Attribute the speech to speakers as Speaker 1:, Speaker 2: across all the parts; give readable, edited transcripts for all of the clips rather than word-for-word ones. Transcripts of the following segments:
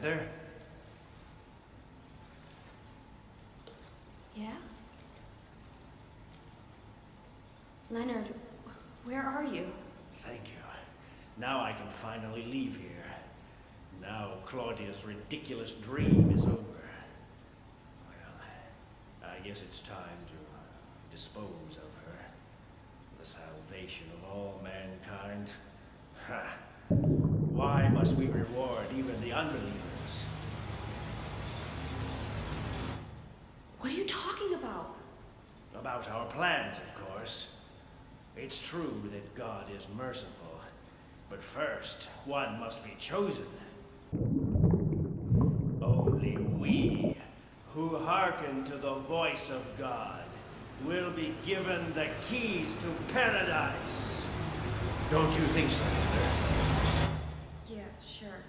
Speaker 1: Heather?
Speaker 2: Yeah? Leonard, where are you?
Speaker 1: Thank you. Now I can finally leave here. Now Claudia's ridiculous dream is over. Well, I guess it's time to dispose of her. The salvation of all mankind. Ha! Why must we reward even the unbelievers?
Speaker 2: What are you talking about?
Speaker 1: About our plans, of course. It's true that God is merciful, but first, one must be chosen. Only we, who hearken to the voice of God, will be given the keys to paradise. Don't you think so, Heather?
Speaker 2: Yeah, sure.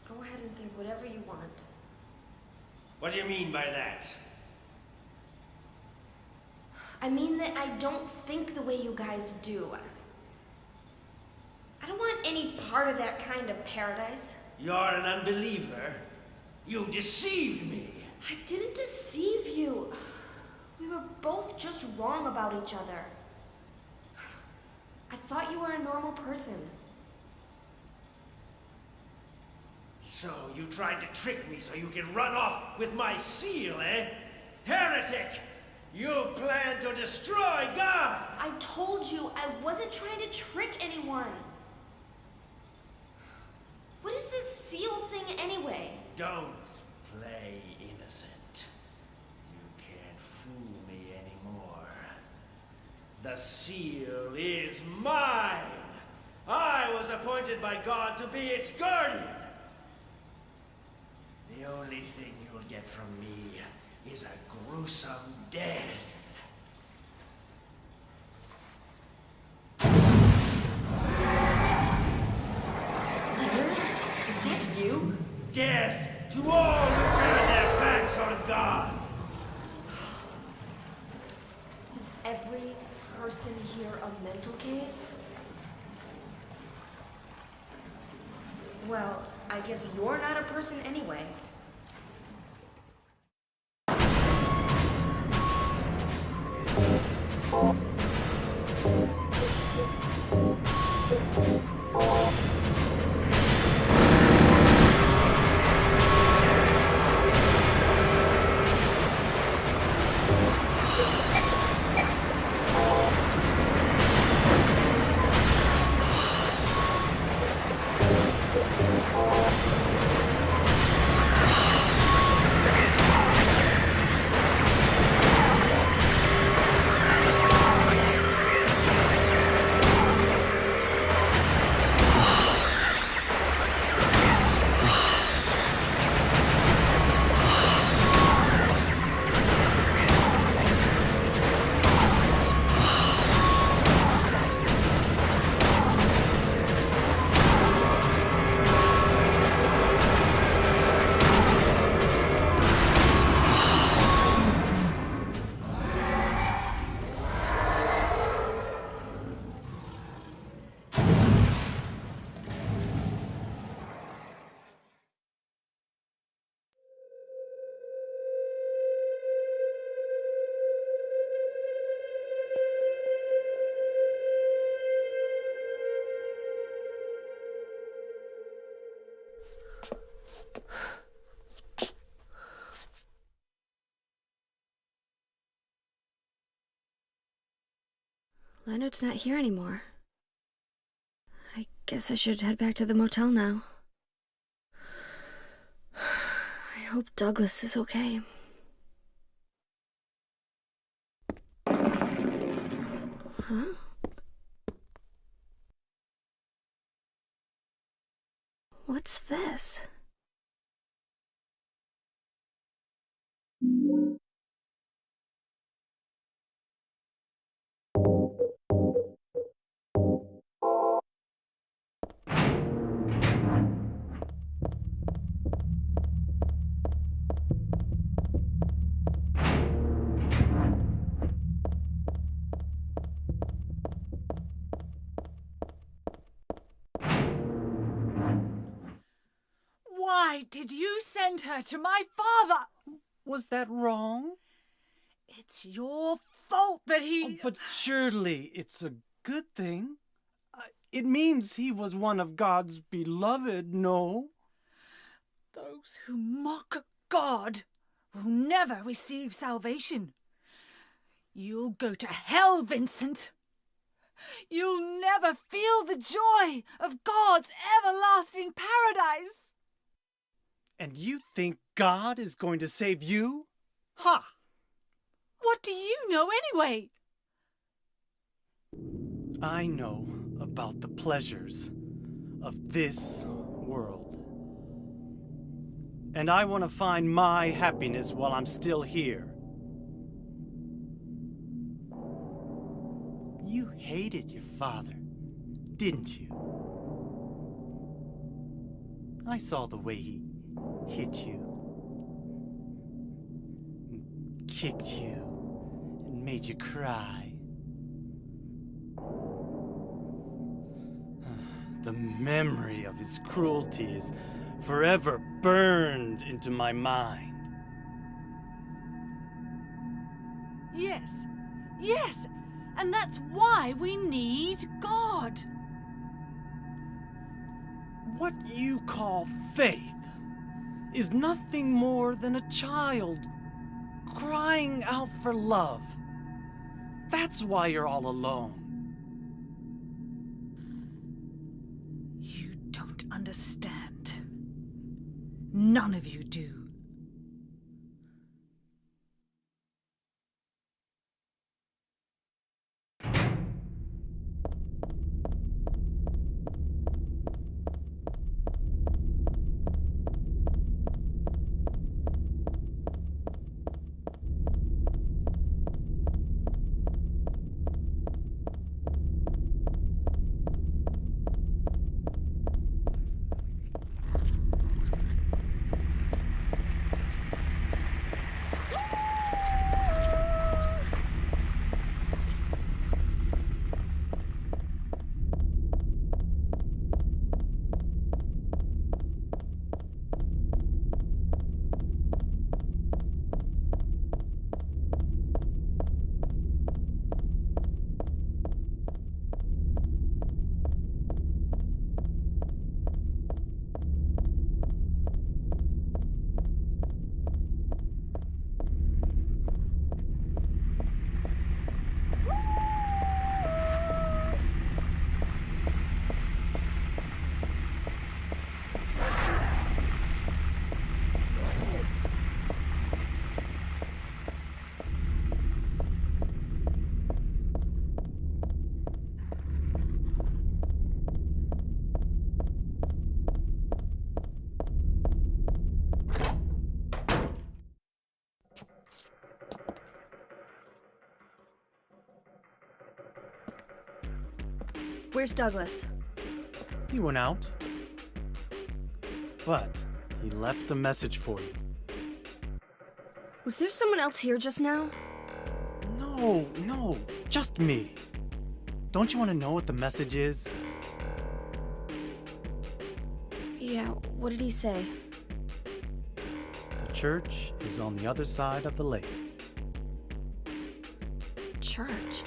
Speaker 2: Go ahead and think whatever you want.
Speaker 1: What do you mean by that?
Speaker 2: I mean that I don't think the way you guys do. I don't want any part of that kind of paradise.
Speaker 1: You're an unbeliever. You deceived me.
Speaker 2: I didn't deceive you. We were both just wrong about each other. I thought you were a normal person.
Speaker 1: So you tried to trick me so you can run off with my seal, eh? Heretic! You plan to destroy God!
Speaker 2: I told you I wasn't trying to trick anyone. What is this seal thing anyway?
Speaker 1: Don't play innocent. You can't fool me anymore. The seal is mine! I was appointed by God to be its guardian! The only thing you'll get from me is a gruesome death.
Speaker 2: Leonard, is that you?
Speaker 1: Death to all who turn their backs on God!
Speaker 2: Is every person here a mental case? Well, I guess you're not a person anyway. Leonard's not here anymore. I guess I should head back to the motel now. I hope Douglas is okay. Huh? What's this?
Speaker 3: did you send her to my father?
Speaker 4: Was that wrong?
Speaker 3: It's your fault that he...
Speaker 4: Oh, but surely it's a good thing. It means he was one of God's beloved, no?
Speaker 3: Those who mock God will never receive salvation. You'll go to hell, Vincent. You'll never feel the joy of God's everlasting paradise.
Speaker 4: And you think God is going to save you? Ha!
Speaker 3: What do you know anyway?
Speaker 4: I know about the pleasures of this world. And I want to find my happiness while I'm still here. You hated your father, didn't you? I saw the way he hit you, and kicked you, and made you cry. The memory of his cruelty is forever burned into my mind.
Speaker 3: Yes, and that's why we need God.
Speaker 4: What you call faith is nothing more than a child crying out for love. That's why you're all alone.
Speaker 3: You don't understand. None of you do.
Speaker 2: Where's Douglas?
Speaker 4: He went out. But he left a message for you.
Speaker 2: Was there someone else here just now?
Speaker 4: No, just me. Don't you want to know what the message is?
Speaker 2: Yeah, what did he say?
Speaker 4: The church is on the other side of the lake.
Speaker 2: Church?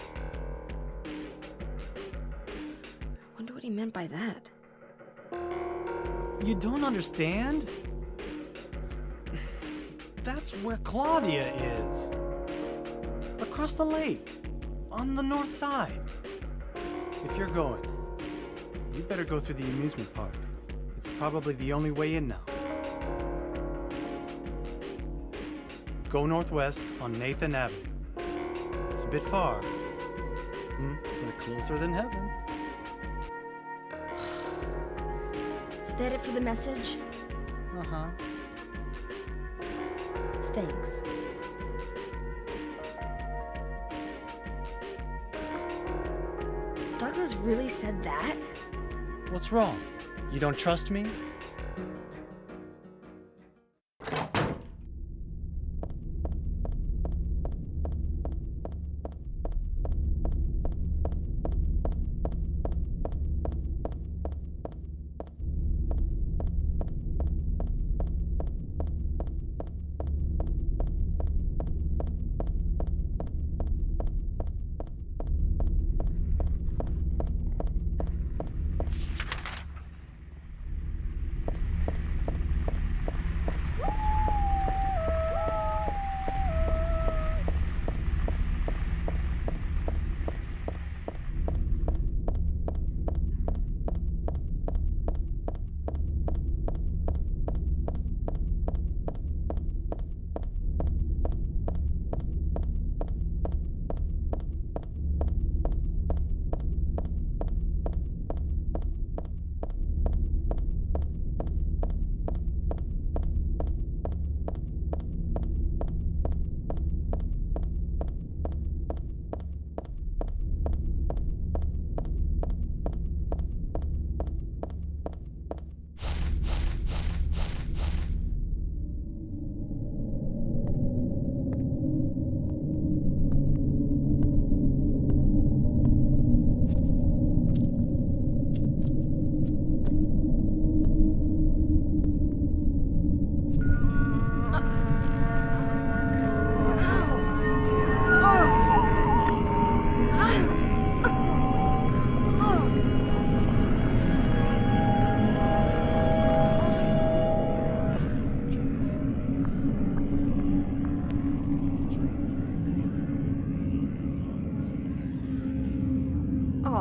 Speaker 2: I wonder what he meant by that.
Speaker 4: You don't understand? That's where Claudia is. Across the lake, on the north side. If you're going, you better go through the amusement park. It's probably the only way in now. Go northwest on Nathan Avenue. It's a bit far, but closer than heaven.
Speaker 2: Is that it for the message?
Speaker 4: Uh-huh.
Speaker 2: Thanks. Douglas really said that?
Speaker 4: What's wrong? You don't trust me?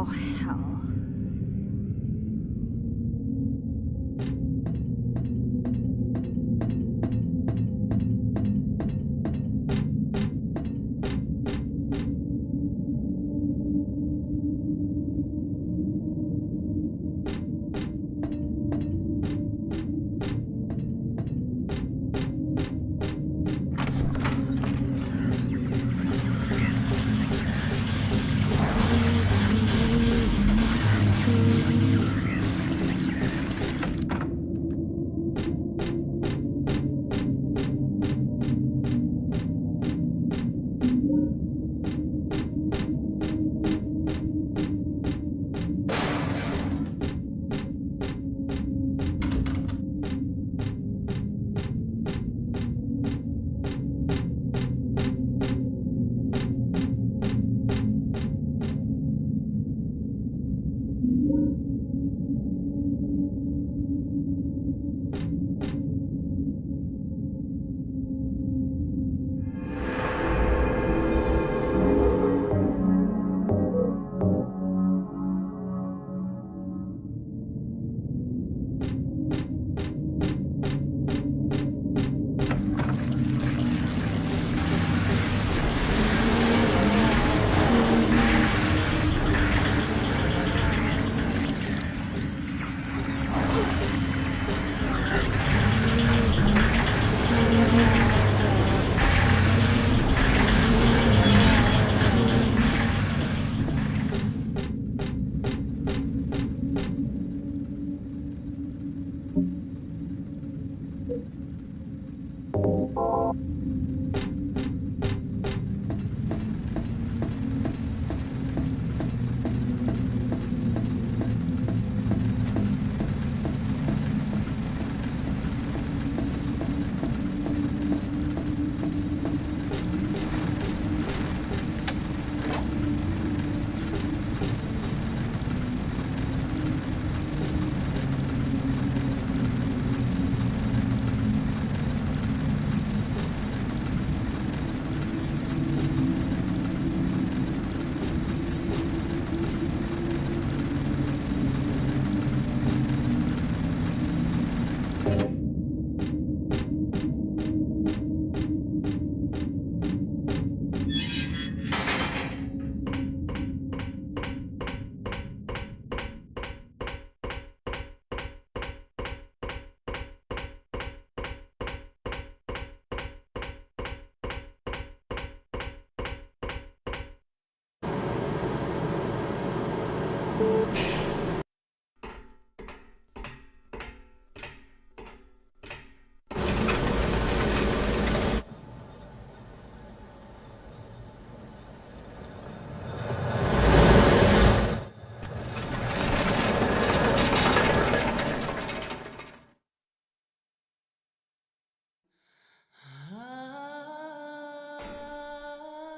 Speaker 3: Oh, hell.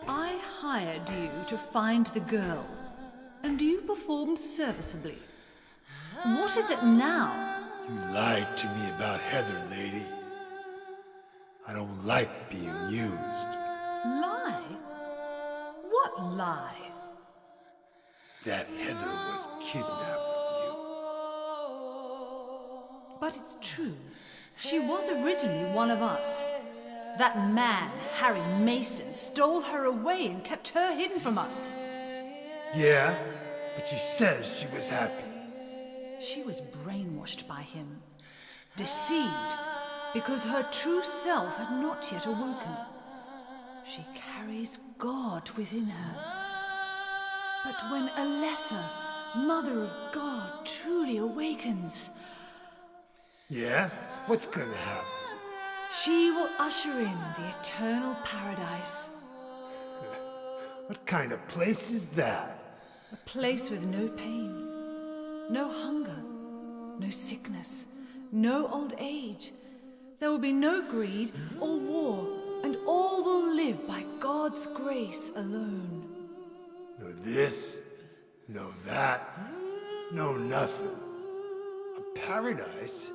Speaker 3: I hired you to find the girl, and you performed serviceably. What is it now?
Speaker 5: You lied to me about Heather, lady. I don't like being used.
Speaker 3: Lie? What lie?
Speaker 5: That Heather was kidnapped from you.
Speaker 3: But it's true. She was originally one of us. That man, Harry Mason, stole her away and kept her hidden from us.
Speaker 5: Yeah, but she says she was happy.
Speaker 3: She was brainwashed by him, deceived, because her true self had not yet awoken. She carries God within her. But when a lesser, Mother of God, truly awakens,
Speaker 5: Yeah? What's gonna happen?
Speaker 3: she will usher in the eternal paradise.
Speaker 5: What kind of place is that?
Speaker 3: A place with no pain, no hunger, no sickness, no old age. There will be no greed or war, and all will live by God's grace alone.
Speaker 5: No this, no that, no nothing. A paradise?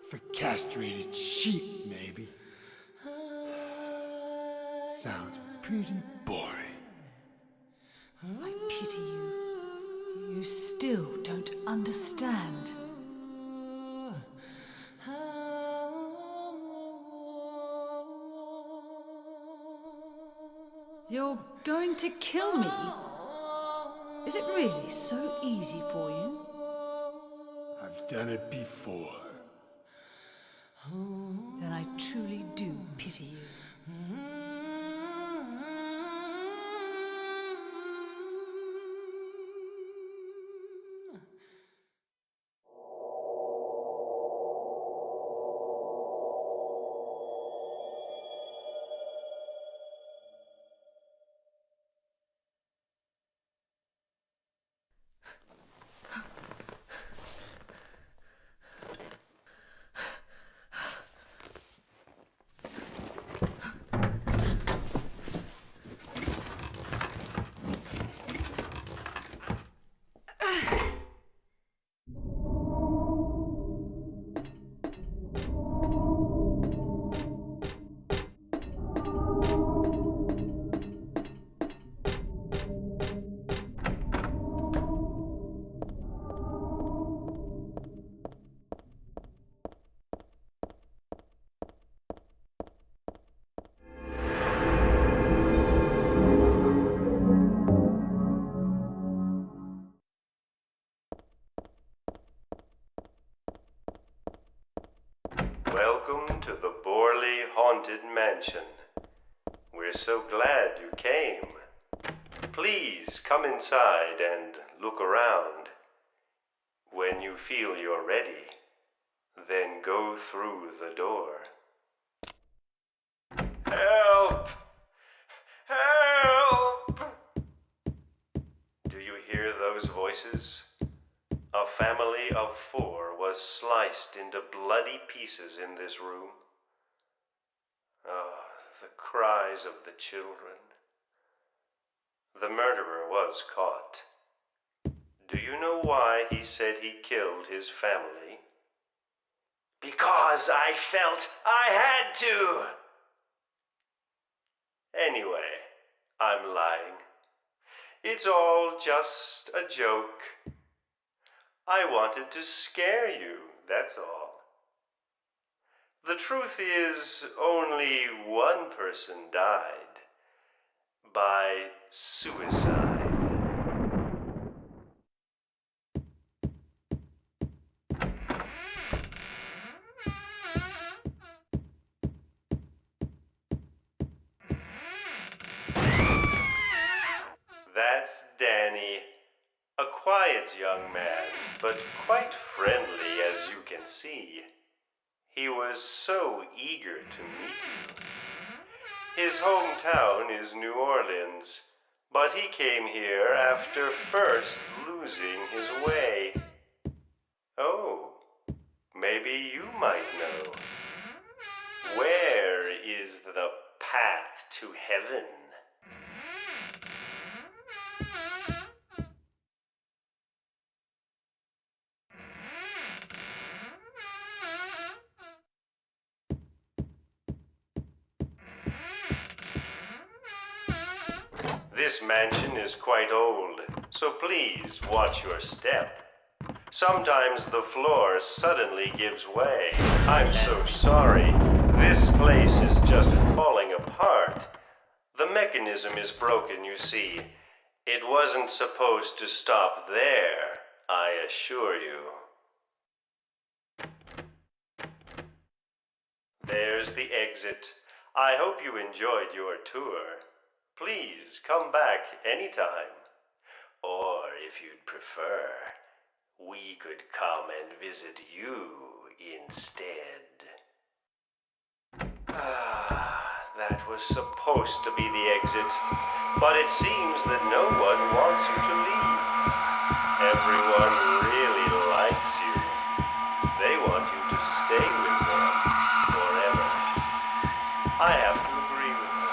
Speaker 5: For castrated sheep, maybe. Sounds pretty boring.
Speaker 3: I pity you. You still don't understand. You're going to kill me? Is it really so easy for you?
Speaker 5: I've done it before.
Speaker 3: Then I truly do pity you.
Speaker 6: Welcome to the Borley Haunted Mansion. We're so glad you came. Please come inside and look around. When you feel you're ready, then go through the door. Help! Help! Do you hear those voices? A family of 4 was sliced into bloody pieces in this room. Ah, the cries of the children. The murderer was caught. Do you know why he said he killed his family? Because I felt I had to! Anyway, I'm lying. It's all just a joke. I wanted to scare you, that's all. The truth is, only one person died. By suicide. That's Danny. A quiet young man, but quite friendly as you can see. He was so eager to meet you. His hometown is New Orleans, but he came here after first losing his way. Oh, maybe you might know. Where is the path to heaven? This mansion is quite old, so please watch your step. Sometimes the floor suddenly gives way. I'm so sorry. This place is just falling apart. The mechanism is broken, you see. It wasn't supposed to stop there, I assure you. There's the exit. I hope you enjoyed your tour. Please come back anytime. Or if you'd prefer, we could come and visit you instead. That was supposed to be the exit, but it seems that no one wants you to leave. Everyone really likes you. They want you to stay with them forever. I have to agree with them.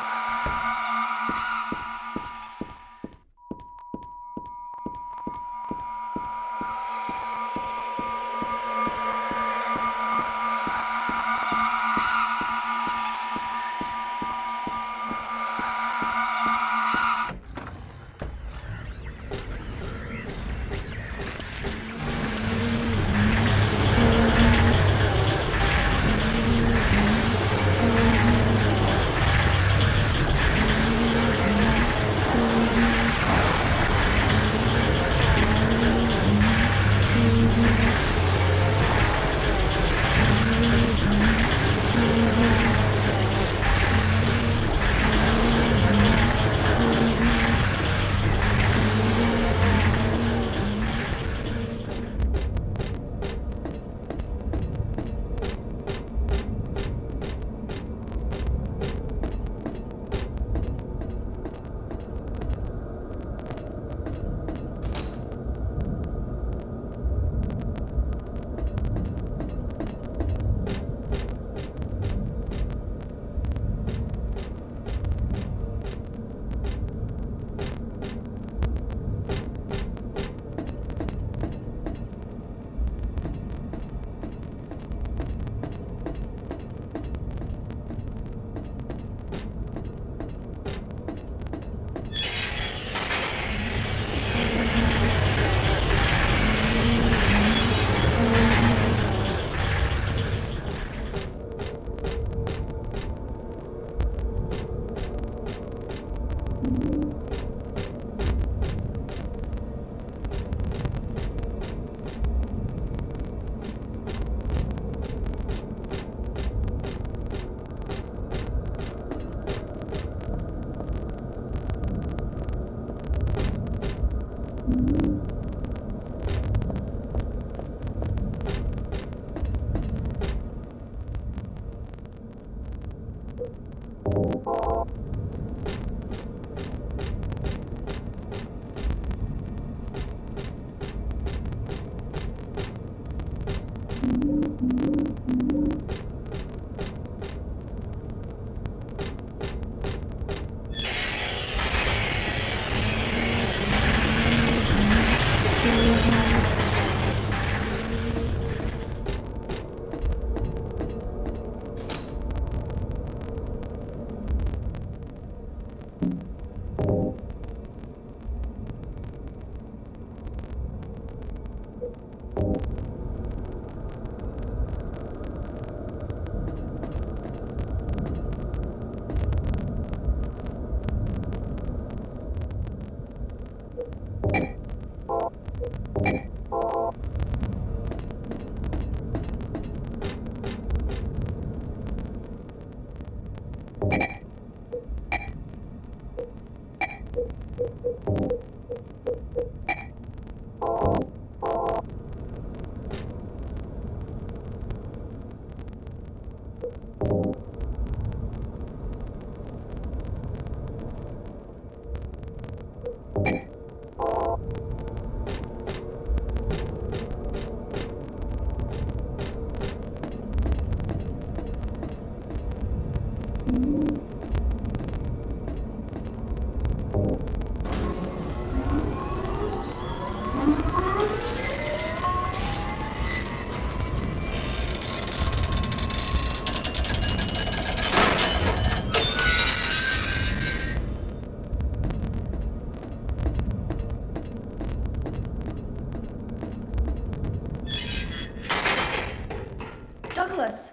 Speaker 2: Douglas,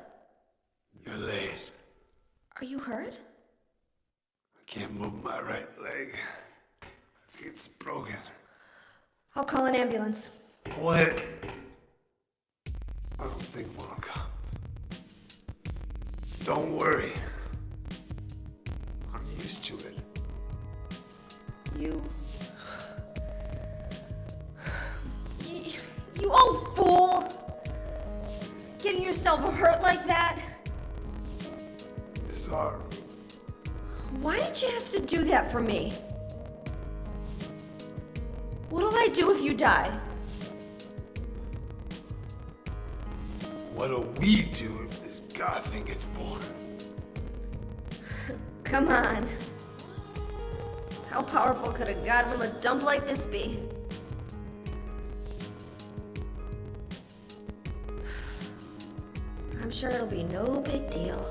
Speaker 5: You're late.
Speaker 2: are you hurt?
Speaker 5: I can't move my right leg. I think it's broken.
Speaker 2: I'll call an ambulance.
Speaker 5: What? I don't think one will come. Don't worry. I'm used to it.
Speaker 2: You old fool! Getting yourself hurt like that?
Speaker 5: Sorry.
Speaker 2: Why did you have to do that for me? What'll I do if you die?
Speaker 5: What'll we do if this god thing gets born?
Speaker 2: Come on. How powerful could a god from a dump like this be? I'm sure it'll be no big deal.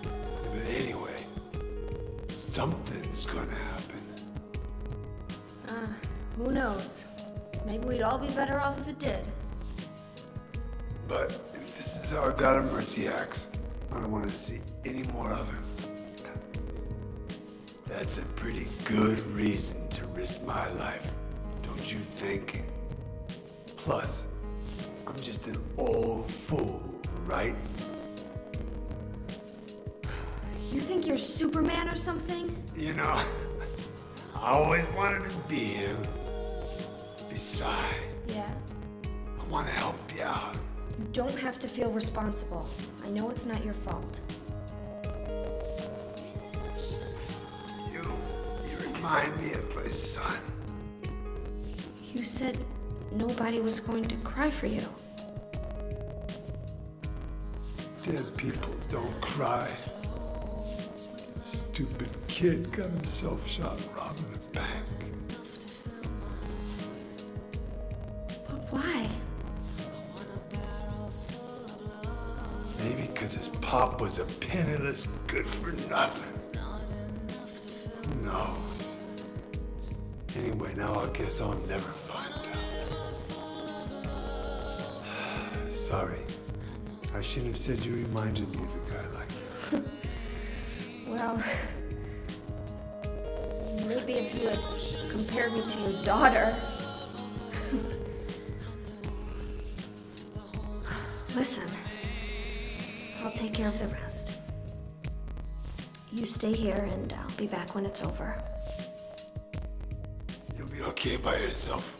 Speaker 5: But anyway, something's gonna happen.
Speaker 2: Who knows? Maybe we'd all be better off if it did.
Speaker 5: But if this is how our God of Mercy acts, I don't want to see any more of him. That's a pretty good reason to risk my life, don't you think? Plus, I'm just an old fool, right?
Speaker 2: You think you're Superman or something?
Speaker 5: You know, I always wanted to be him. Besides,
Speaker 2: Yeah.
Speaker 5: I want to help you out.
Speaker 2: You don't have to feel responsible. I know it's not your fault.
Speaker 5: You remind me of my son.
Speaker 2: You said nobody was going to cry for you.
Speaker 5: Dead people don't cry. Stupid kid got himself shot robbing a bank.
Speaker 2: But why?
Speaker 5: Maybe because his pop was a penniless good-for-nothing. Who knows? Anyway, now I guess I'll never find out. Sorry. I shouldn't have said you reminded me of a guy like you.
Speaker 2: Well, maybe if you had compared me to your daughter. Listen, I'll take care of the rest. You stay here and I'll be back when it's over.
Speaker 5: You okay by yourself?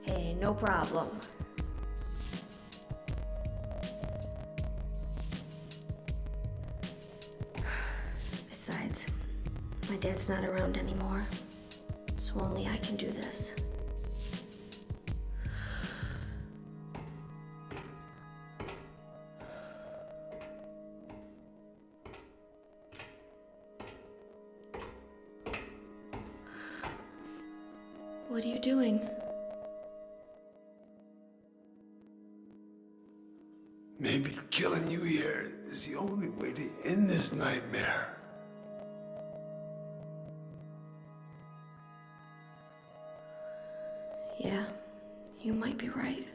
Speaker 2: Hey, no problem. Besides, my dad's not around anymore, so only I can do this. What are you doing?
Speaker 5: Maybe killing you here is the only way to end this nightmare.
Speaker 2: Yeah, you might be right.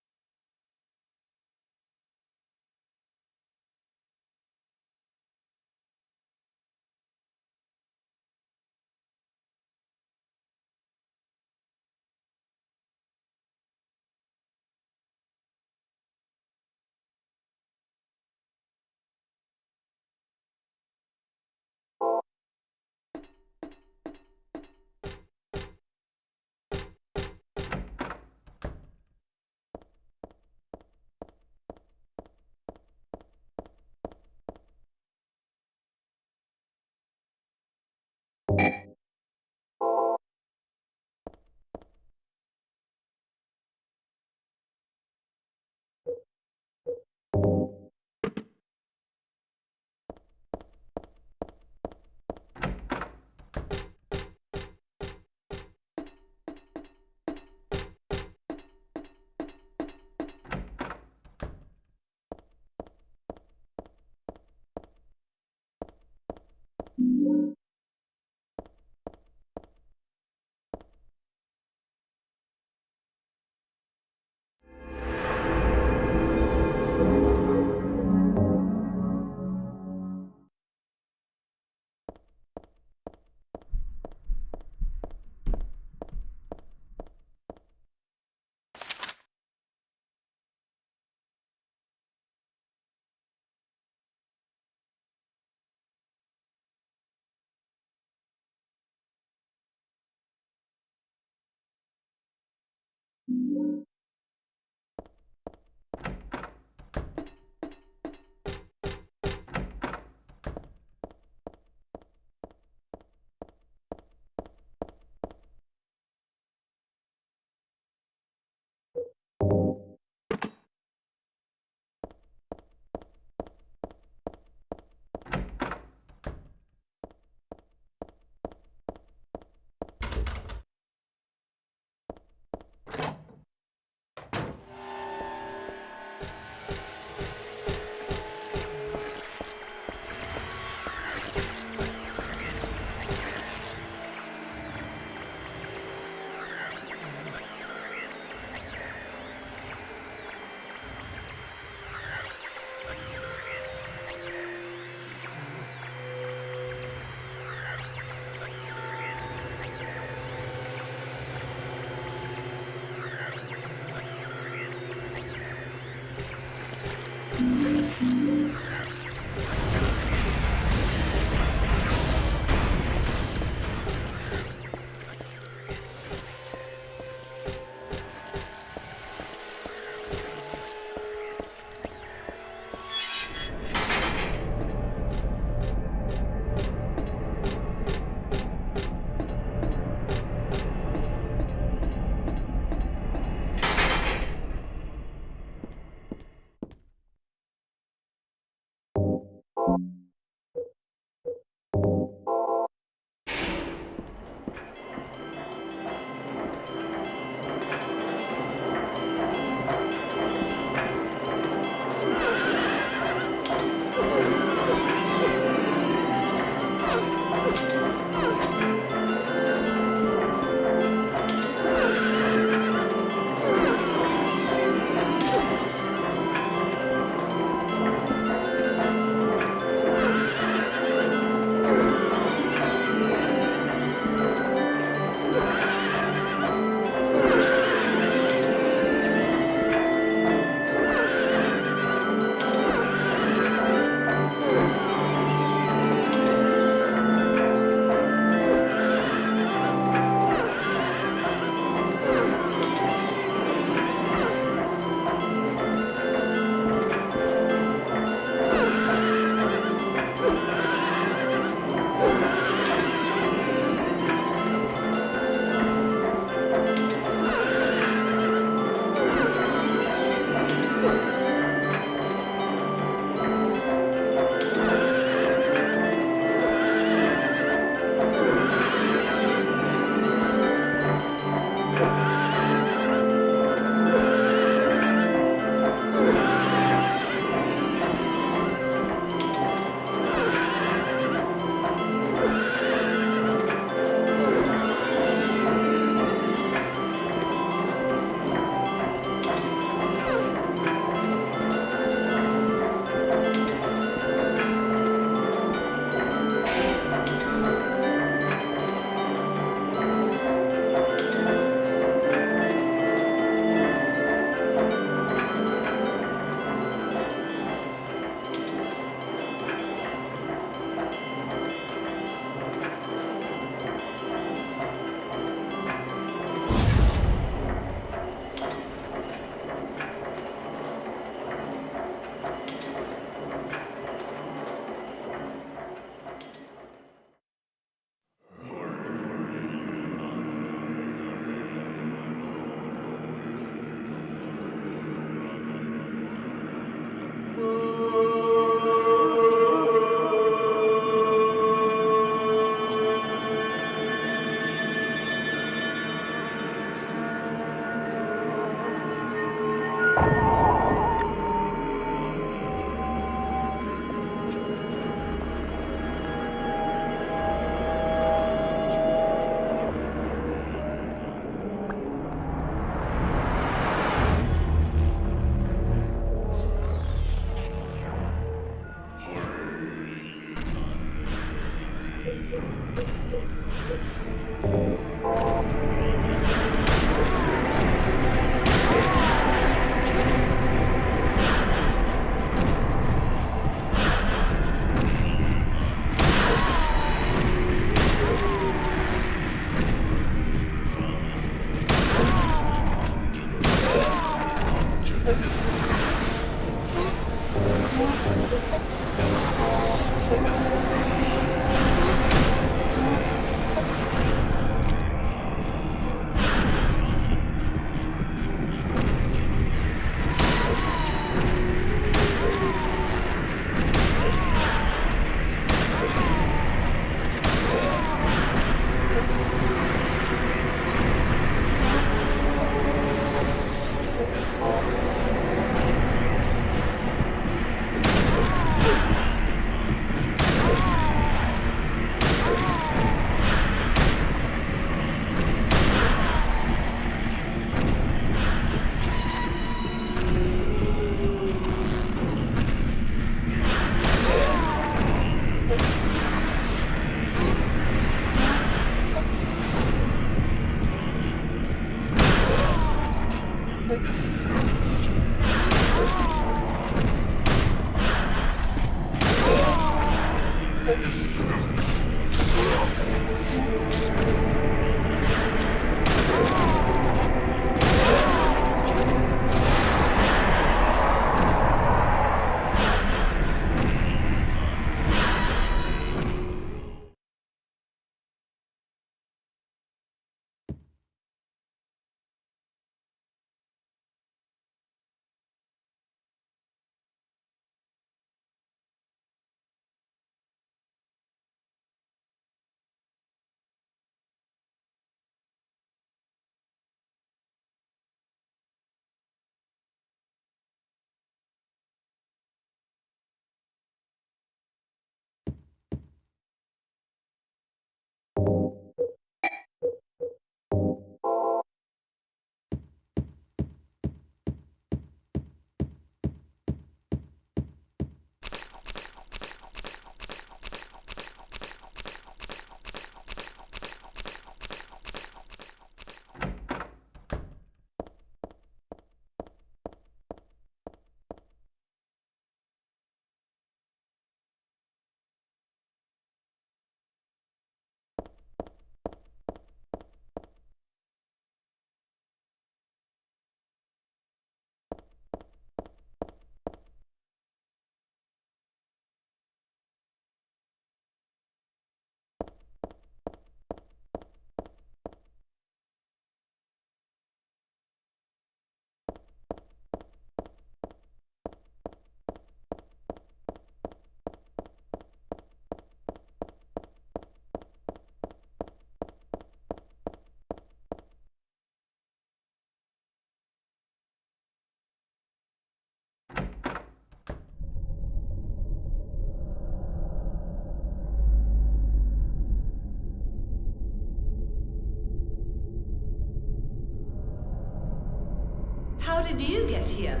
Speaker 3: How did you get here?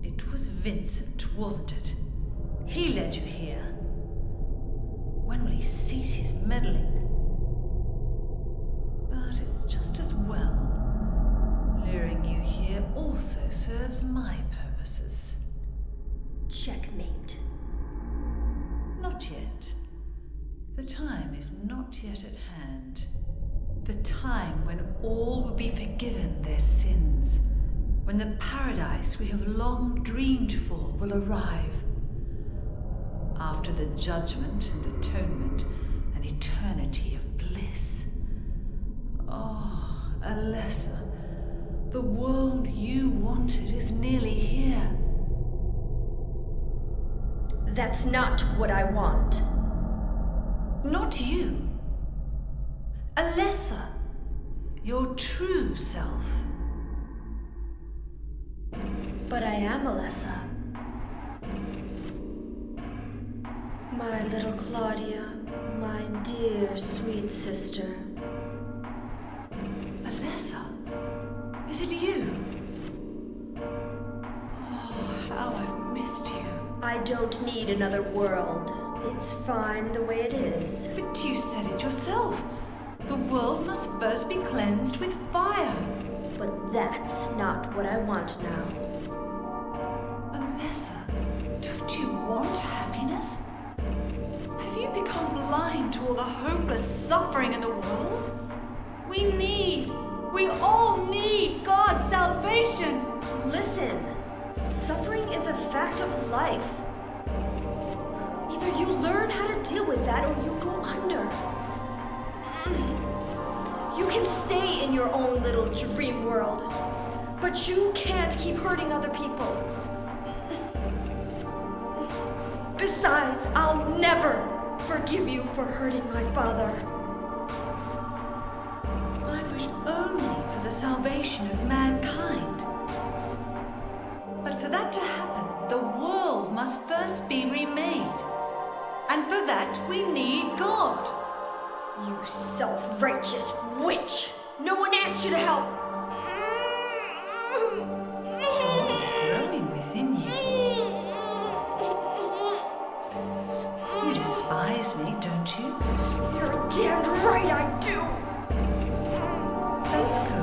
Speaker 3: It was Vincent, wasn't it? He led you here. When will he cease his meddling? But it's just as well. Luring you here also serves my purposes.
Speaker 2: Checkmate.
Speaker 3: Not yet. The time is not yet at hand. The time when all will be forgiven their sins. When the paradise we have long dreamed for will arrive. After the judgment and atonement, an eternity of bliss. Oh, Alessa, the world you wanted is nearly here.
Speaker 2: That's not what I want.
Speaker 3: Not you. Alessa, your true self.
Speaker 2: But I am Alessa. My little Claudia, my dear sweet sister.
Speaker 3: Alessa, is it you? Oh, how I've missed you.
Speaker 2: I don't need another world. It's fine the way it is.
Speaker 3: But you said it yourself. The world must first be cleansed with fire.
Speaker 2: But that's not what I want now.
Speaker 3: Alessa, don't you want happiness? Have you become blind to all the hopeless suffering in the world? We all need God's salvation.
Speaker 2: fact of life. Either you learn how to deal with that or you go under. You can stay in your own little dream world, but you can't keep hurting other people. Besides, I'll never forgive you for hurting my father.
Speaker 3: I wish only for the salvation of mankind. But for that to happen, the world must first be remade. And for that, we need God.
Speaker 2: You self-righteous witch! No one asked you to help!
Speaker 3: God is growing within you. You despise me, don't you?
Speaker 2: You're damned right I do!
Speaker 3: That's good.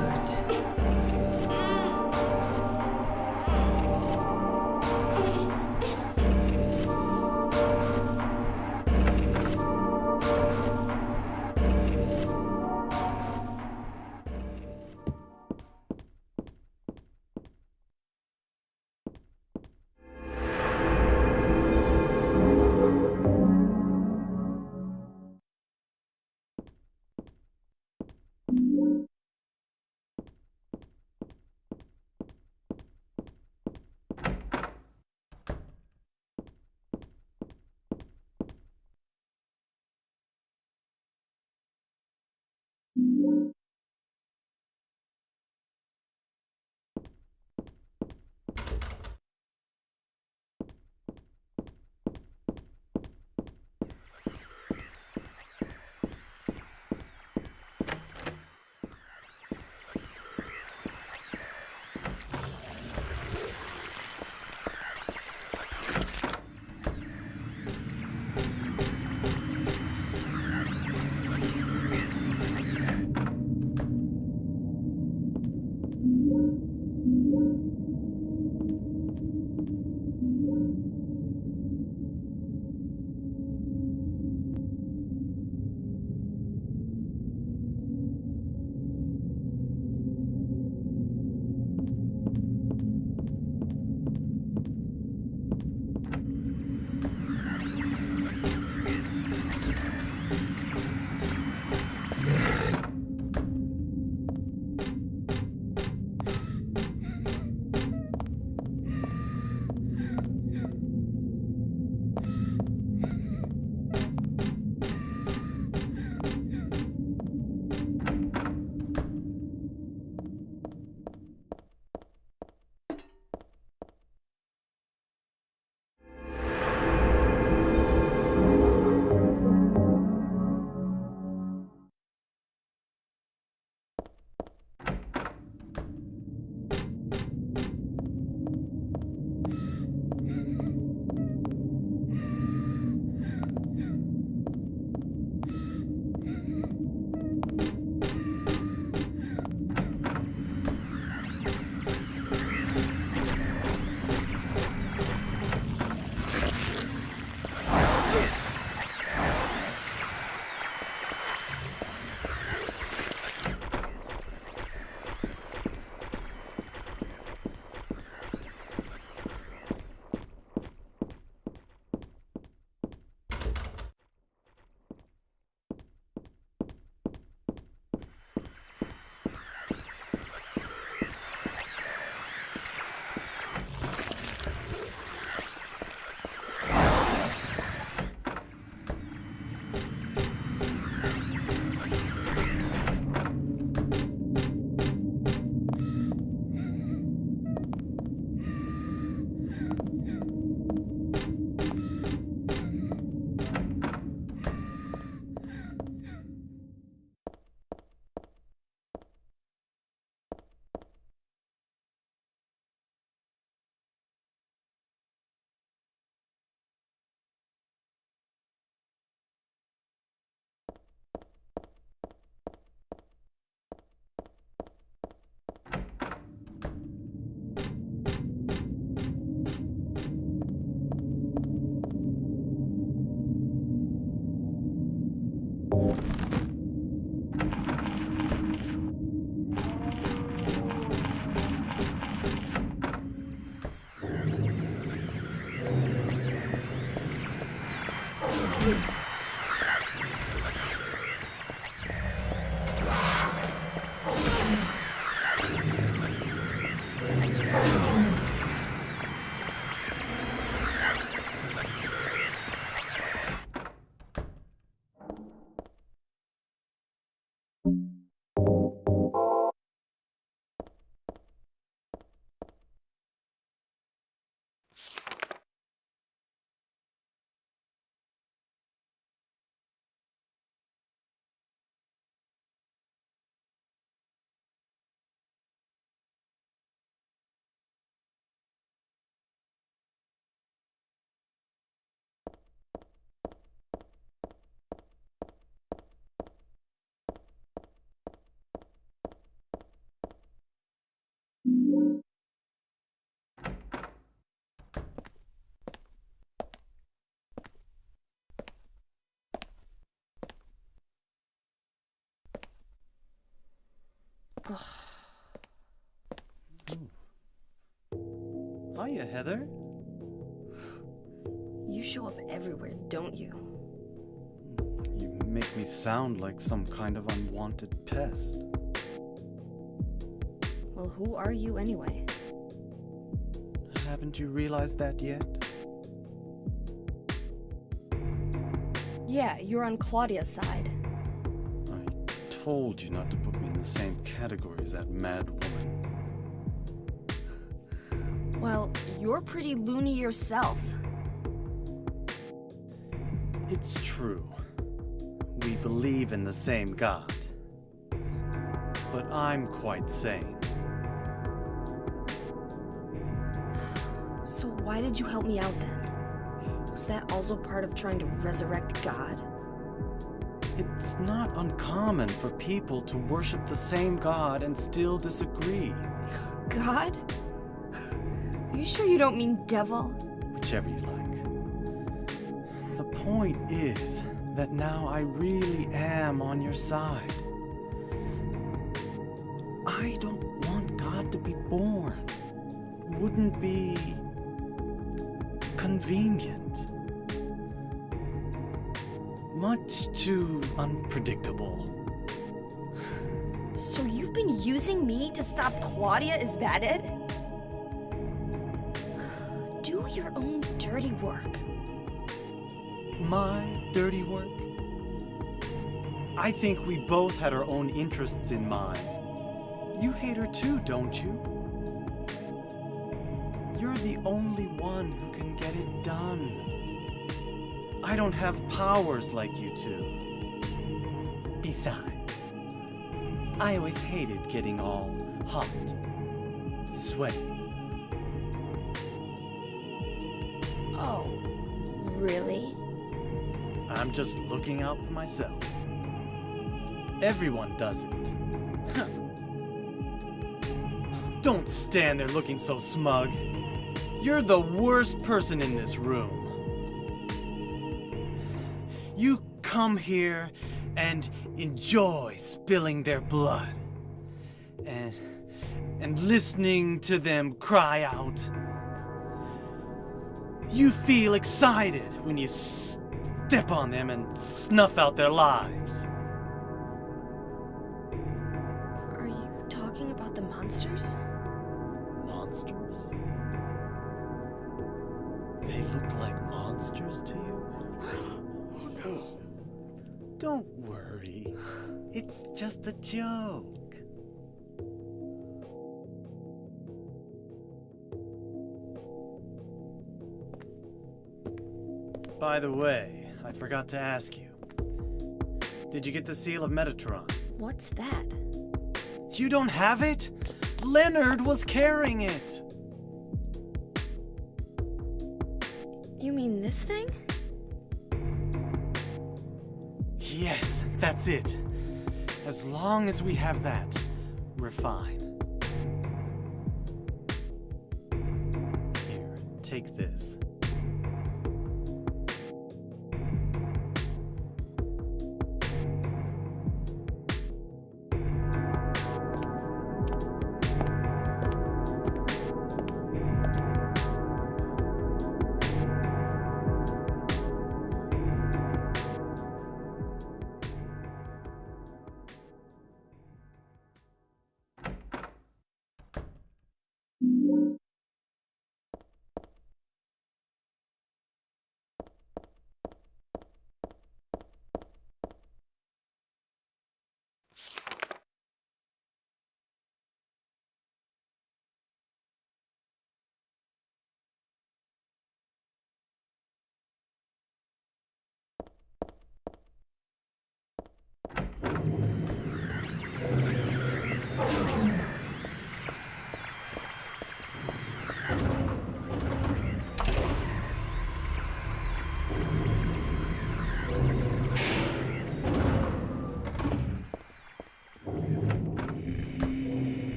Speaker 4: Hiya, Heather.
Speaker 2: You show up everywhere, don't you?
Speaker 4: You make me sound like some kind of unwanted pest.
Speaker 2: Well, who are you anyway?
Speaker 4: Haven't you realized that yet?
Speaker 2: Yeah, you're on Claudia's side.
Speaker 4: I told you not to put me in the same category as that mad woman.
Speaker 2: Well, you're pretty loony yourself.
Speaker 4: It's true. We believe in the same God. But I'm quite sane.
Speaker 2: So why did you help me out then? Was that also part of trying to resurrect God?
Speaker 4: It's not uncommon for people to worship the same God and still disagree.
Speaker 2: God? Are you sure you don't mean devil?
Speaker 4: Whichever you like. The point is that now I really am on your side. I don't want God to be born. Wouldn't be convenient. Much too unpredictable.
Speaker 2: So you've been using me to stop Claudia, is that it? Do your own dirty work.
Speaker 4: My dirty work? I think we both had our own interests in mind. You hate her too, don't you? You're the only one who can get it done. I don't have powers like you two. Besides, I always hated getting all hot, sweaty.
Speaker 2: Oh, really?
Speaker 4: I'm just looking out for myself. Everyone does it. Don't stand there looking so smug. You're the worst person in this room. You come here and enjoy spilling their blood. And listening to them cry out. You feel excited when you step on them and snuff out their lives.
Speaker 2: Are you talking about the monsters?
Speaker 4: Monsters? They look like monsters to you?
Speaker 2: Oh no.
Speaker 4: Don't worry. It's just a joke. By the way, I forgot to ask you. Did you get the seal of Metatron?
Speaker 2: What's that?
Speaker 4: You don't have it? Leonard was carrying it.
Speaker 2: You mean this thing?
Speaker 4: Yes, that's it. As long as we have that, we're fine. Here, take this.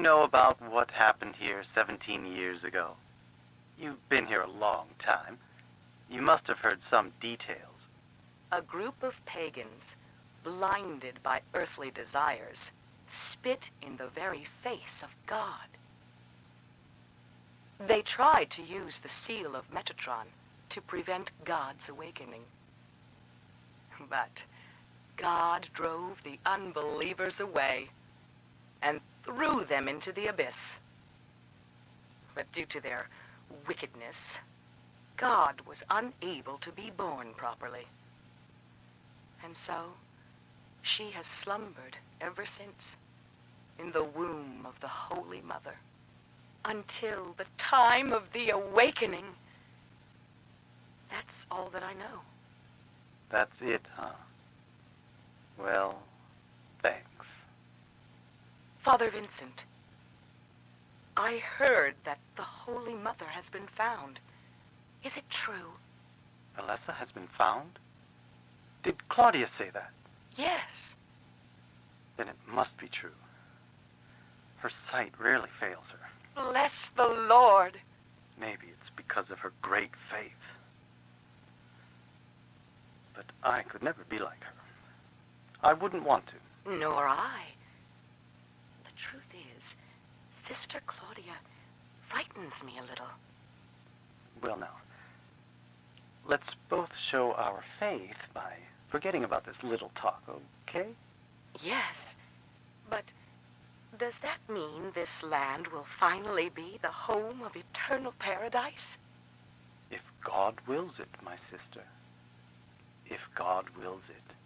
Speaker 7: know about what happened here 17 years ago? You've been here a long time. You must have heard some details.
Speaker 8: A group of pagans, blinded by earthly desires, spit in the very face of God. They tried to use the seal of Metatron to prevent God's awakening. But God drove the unbelievers away and threw them into the abyss. But due to their wickedness, God was unable to be born properly. And so, she has slumbered ever since, in the womb of the Holy Mother, until the time of the awakening. That's all that I know.
Speaker 7: That's it, huh? Well, thanks.
Speaker 8: Father Vincent, I heard that the Holy Mother has been found. Is it true?
Speaker 7: Alessa has been found? Did Claudia say that?
Speaker 8: Yes.
Speaker 7: Then it must be true. Her sight rarely fails her.
Speaker 8: Bless the Lord.
Speaker 7: Maybe it's because of her great faith. But I could never be like her. I wouldn't want to.
Speaker 8: Nor I. The truth is, Sister Claudia frightens me a little.
Speaker 7: Well now, let's both show our faith by forgetting about this little talk, okay?
Speaker 8: Yes, but does that mean this land will finally be the home of eternal paradise?
Speaker 7: If God wills it, my sister. If God wills it.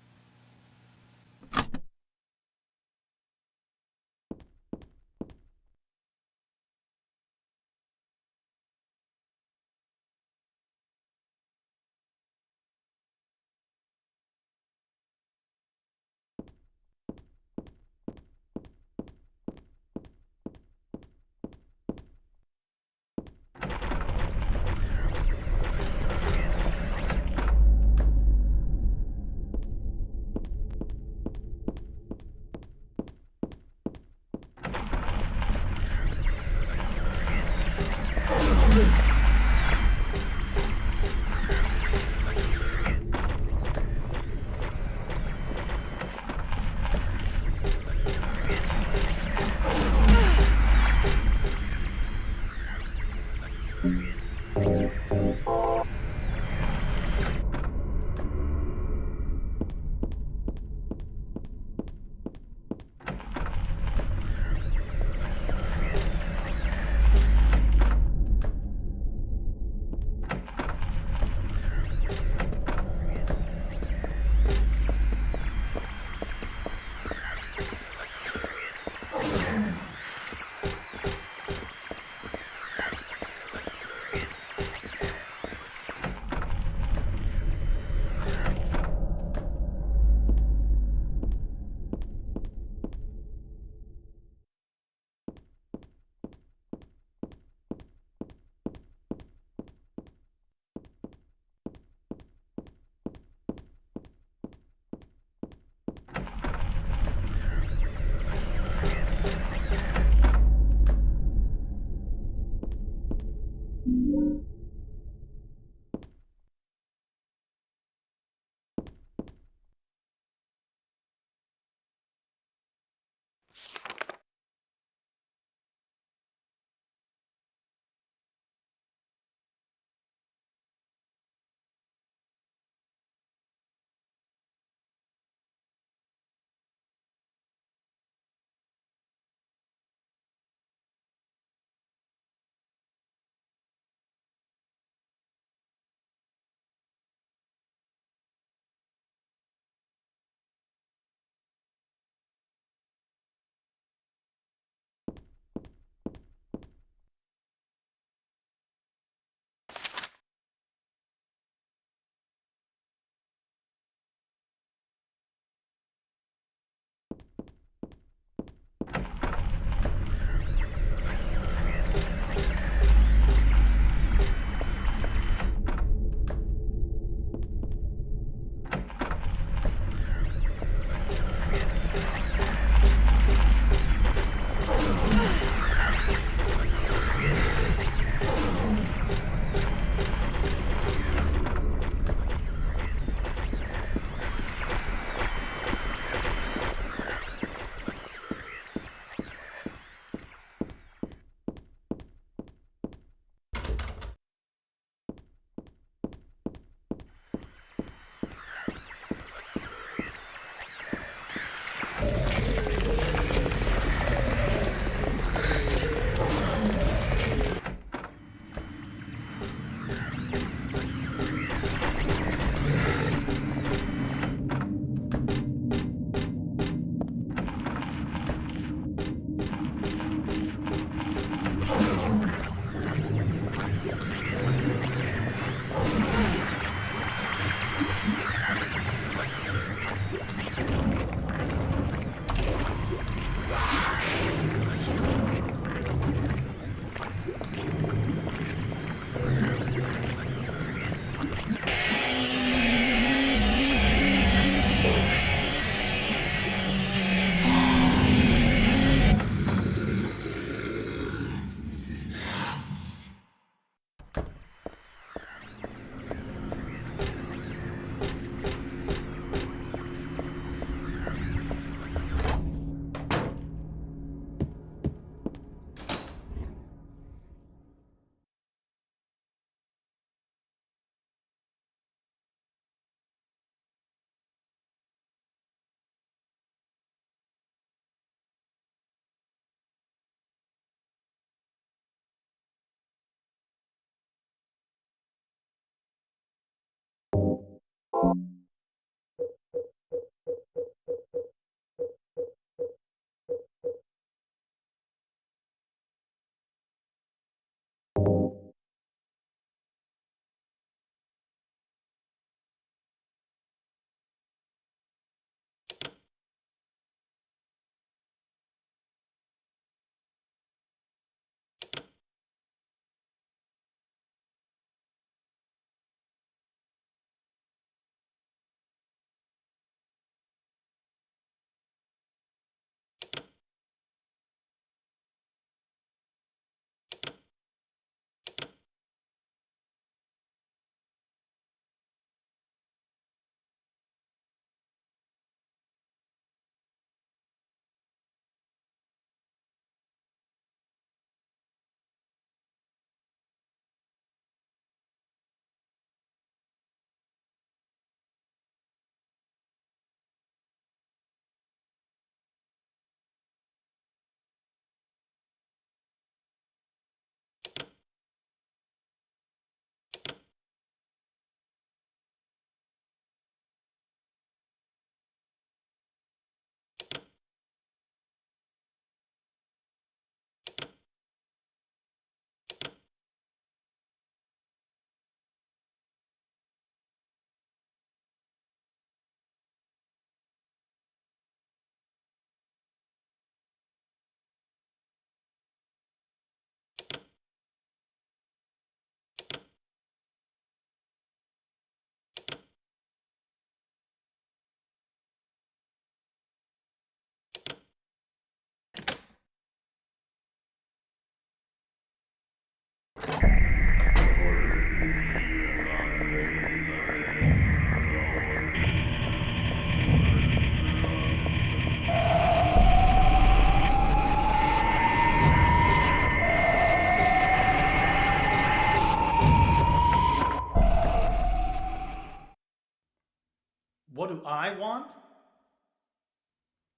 Speaker 4: do I want?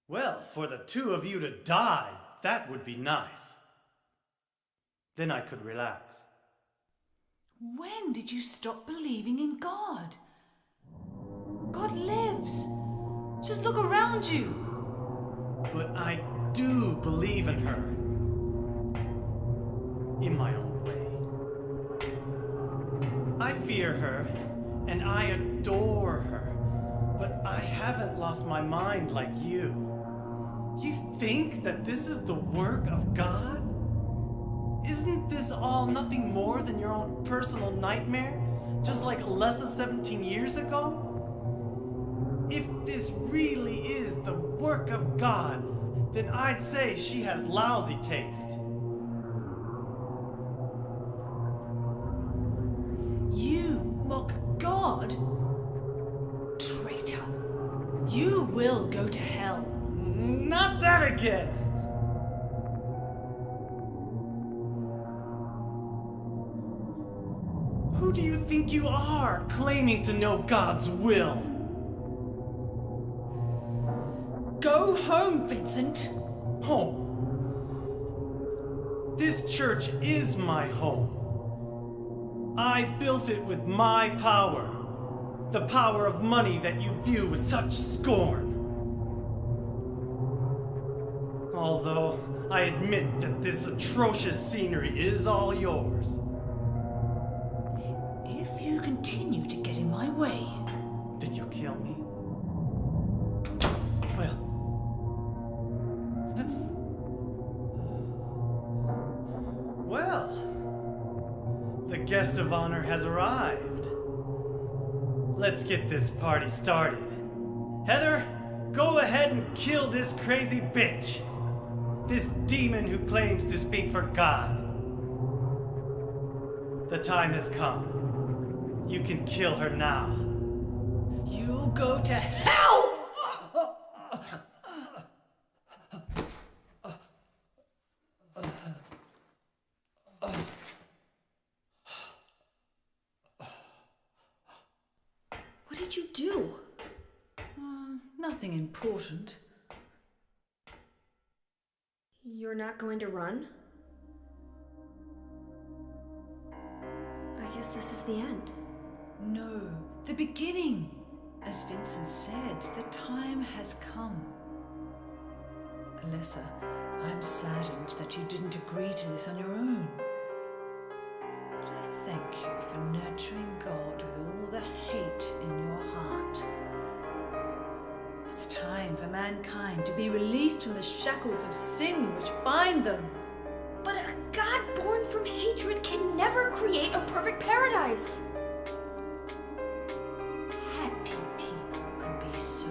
Speaker 4: Well, for the two of you to die, that would be nice. Then I could relax.
Speaker 3: When did you stop believing in God? God lives. Just look around you.
Speaker 4: But I do believe in her. In my own way. I fear her, and I adore her. But I haven't lost my mind like you. You think that this is the work of God? Isn't this all nothing more than your own personal nightmare? Just like Alessa 17 years ago? If this really is the work of God, then I'd say she has lousy taste.
Speaker 3: You mock God? Traitor. You will go to hell.
Speaker 4: Not that again! Who do you think you are, claiming to know God's will?
Speaker 3: Go home, Vincent.
Speaker 4: Home. This church is my home. I built it with my power. The power of money that you view with such scorn. Although I admit that this atrocious scenery is all yours.
Speaker 3: If you continue to get in my way,
Speaker 4: Did you kill me? Well. Well. The guest of honor has arrived. Let's get this party started. Heather, go ahead and kill this crazy bitch. This demon who claims to speak for God. The time has come. You can kill her now.
Speaker 3: you'll go to hell!
Speaker 2: What did you do?
Speaker 3: Nothing important.
Speaker 2: You're not going to run? I guess this is the end.
Speaker 3: No, the beginning. As Vincent said, the time has come. Alessa, I'm saddened that you didn't agree to this on your own. But I thank you for nurturing God with all the hate in your heart. It's time for mankind to be released from the shackles of sin which bind them.
Speaker 2: But a God born from hatred can never create a perfect paradise.
Speaker 3: Happy people can be so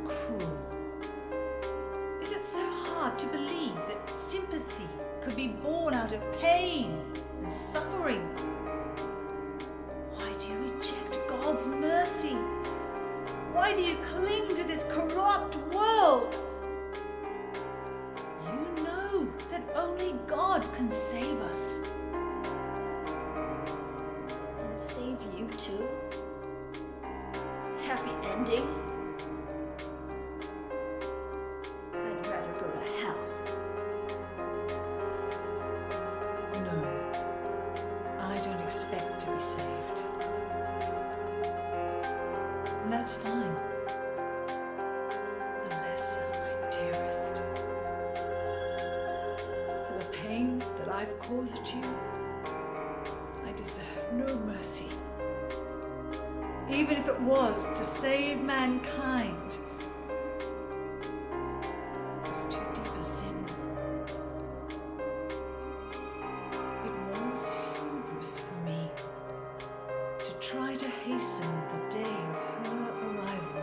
Speaker 3: cruel. Is it so hard to believe that sympathy could be born out of pain and suffering? Why do you reject God's mercy? Why do you cling to this corrupt world? You know that only God can save us.
Speaker 2: And save you too? Happy ending? I'd rather go to hell.
Speaker 3: No, I don't expect to be saved. And that's fine. Alessa, my dearest. For the pain that I've caused you, I deserve no mercy. Even if it was to save mankind. It was too deep a sin. It was hubris for me to try to hasten the day of her arrival.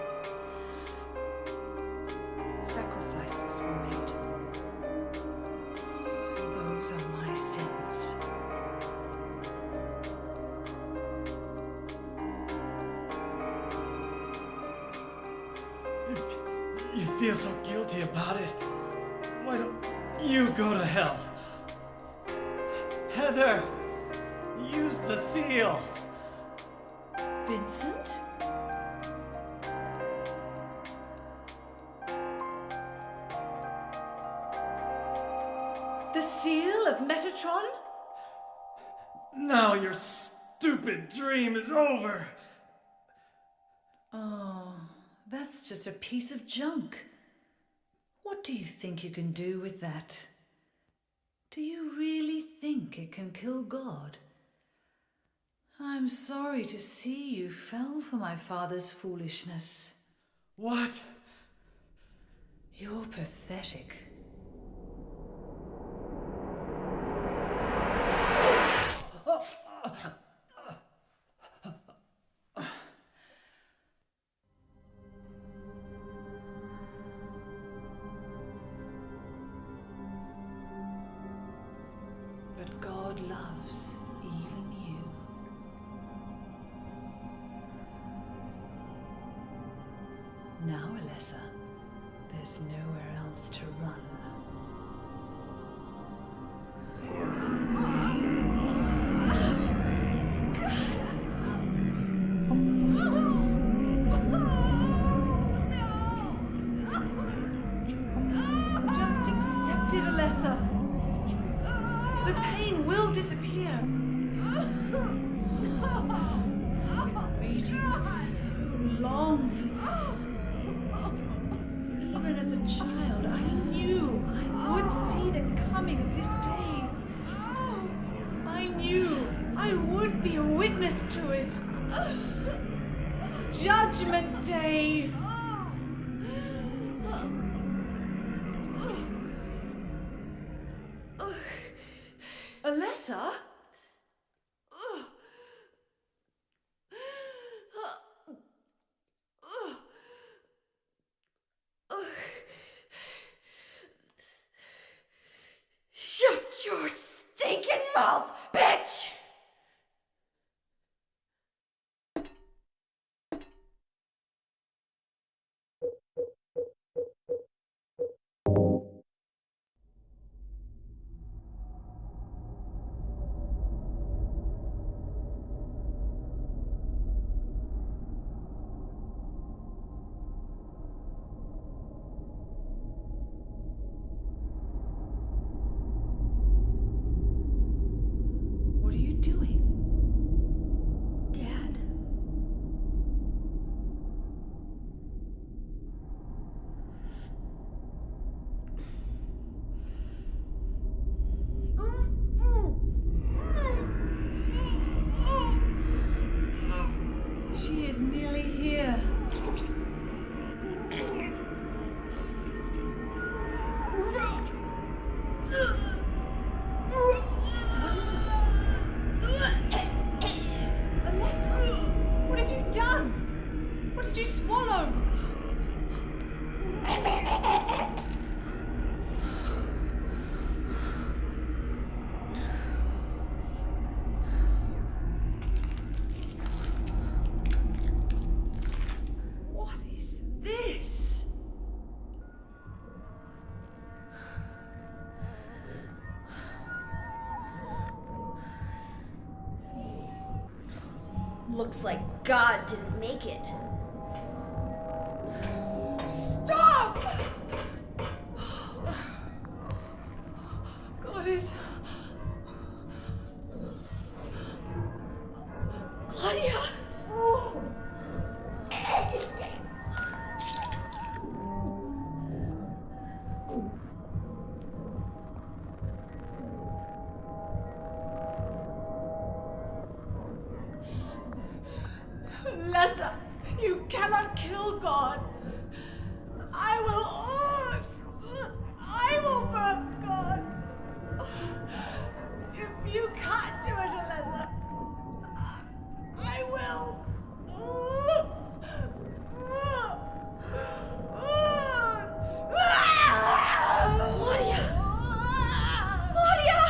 Speaker 3: Sacrifices were made. And those are my sins.
Speaker 4: If you feel so guilty about it, why don't you go to hell? Heather, use the seal.
Speaker 3: Vincent? seal of Metatron?
Speaker 1: Now your stupid dream is over.
Speaker 3: Oh, that's just a piece of junk. What do you think you can do with that? Do you really think it can kill God? I'm sorry to see you fell for my father's foolishness.
Speaker 1: What?
Speaker 3: You're pathetic. But God loves even you. Now, Alessa, there's nowhere else to run. Just accept it, Alessa. The pain will disappear. I've been waiting so long for this. Even as a child, I knew I would see the coming of this day. I knew I would be a witness to it. Judgment Day. Alessa?
Speaker 2: Shut your stinking mouth, bitch!
Speaker 3: What are you doing?
Speaker 2: Dad.
Speaker 3: She is nearly here. Alessa, what have you done? What did you swallow? What is this?
Speaker 2: Looks like God didn't make it.
Speaker 3: Stop! God is...
Speaker 2: Claudia!
Speaker 3: Alessa, you cannot kill God. I will burn God. If you can't do it, Alessa, I will.
Speaker 2: Claudia! Claudia!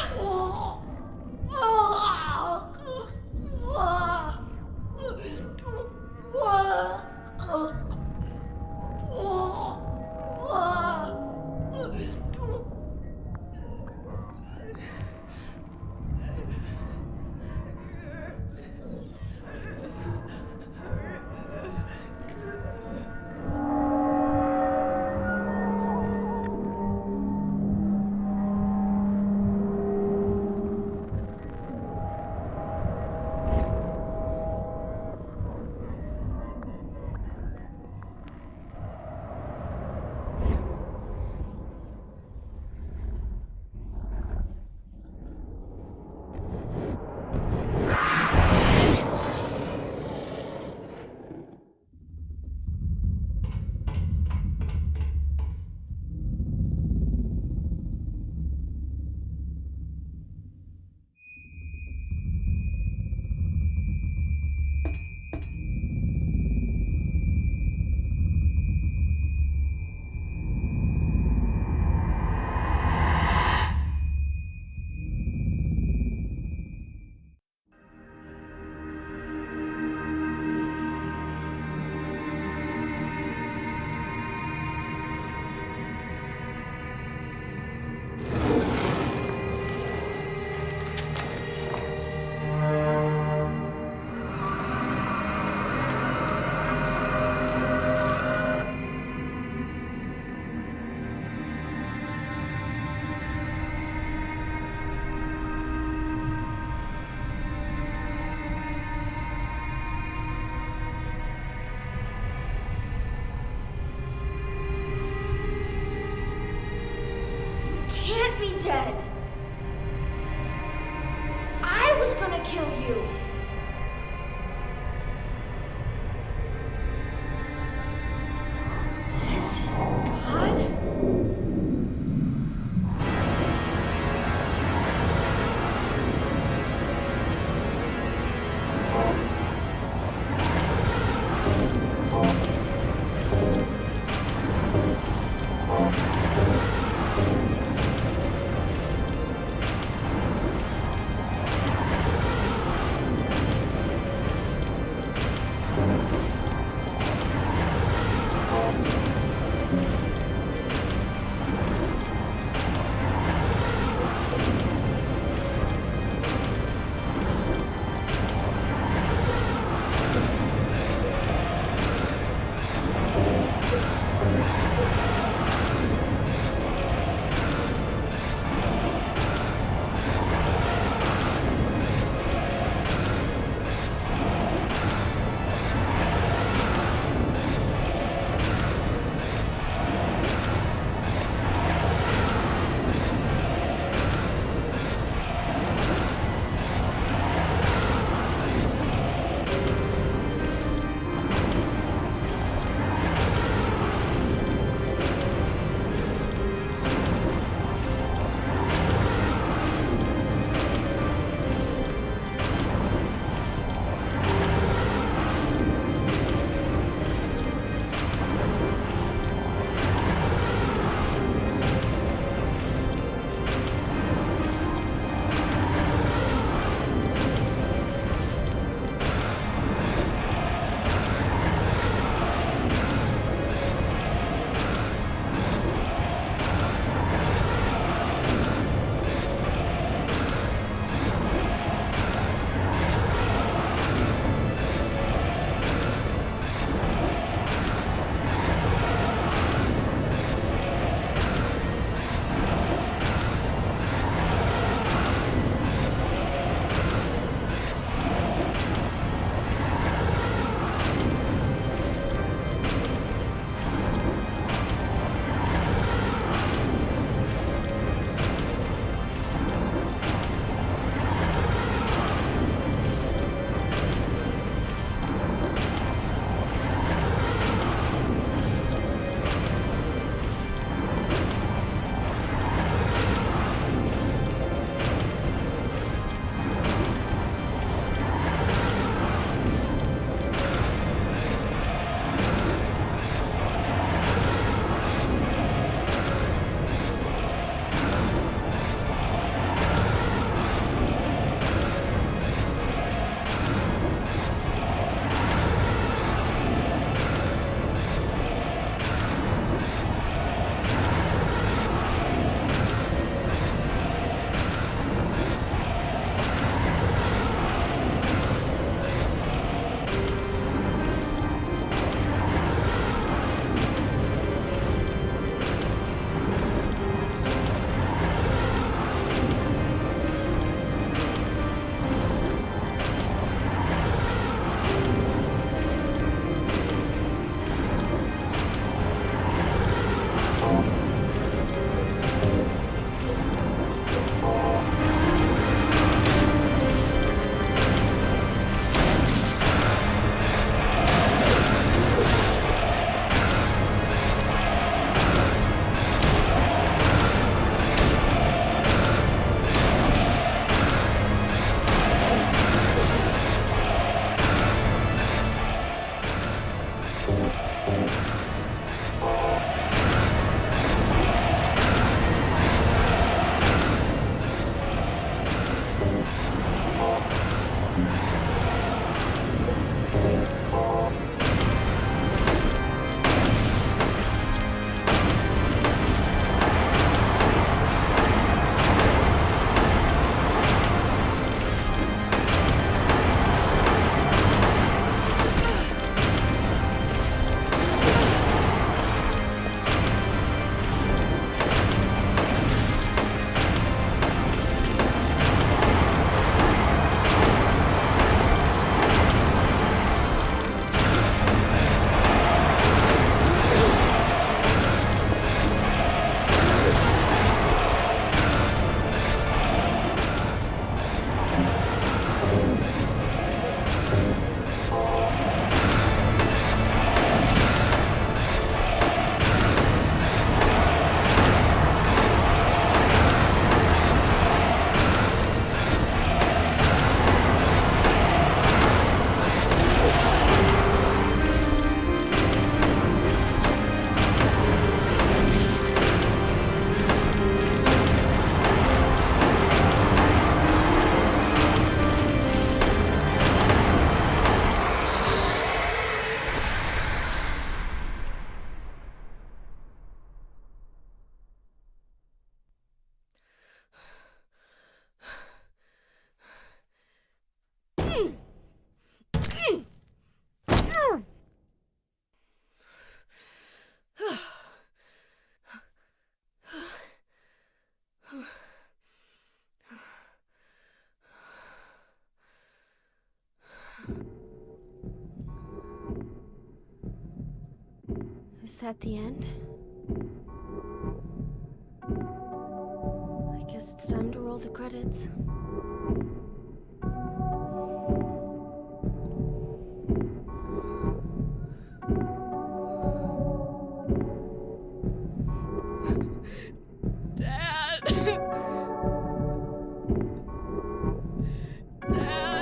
Speaker 9: be dead. I was gonna kill you. This is God?
Speaker 2: that the end? I guess it's time to roll the credits.
Speaker 10: Dad! Dad!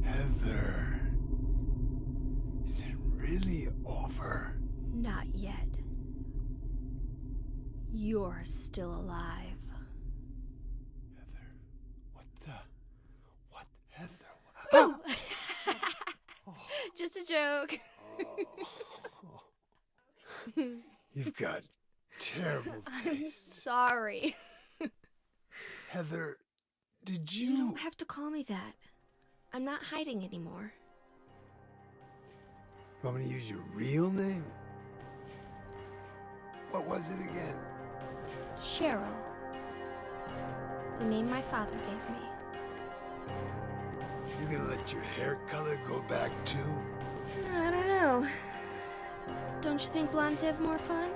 Speaker 5: Heather, is it really over?
Speaker 2: Not yet. You're still alive.
Speaker 5: Heather, what, Heather?
Speaker 2: Just a joke.
Speaker 5: You've got terrible
Speaker 2: I'm
Speaker 5: taste.
Speaker 2: sorry.
Speaker 5: Heather, did
Speaker 2: You
Speaker 5: you...
Speaker 2: don't have to call me that. I'm not hiding anymore.
Speaker 5: You want me to use your real name? What was it again?
Speaker 2: Cheryl. The name my father gave me.
Speaker 5: You gonna let your hair color go back too?
Speaker 2: I don't know. Don't you think blondes have more fun?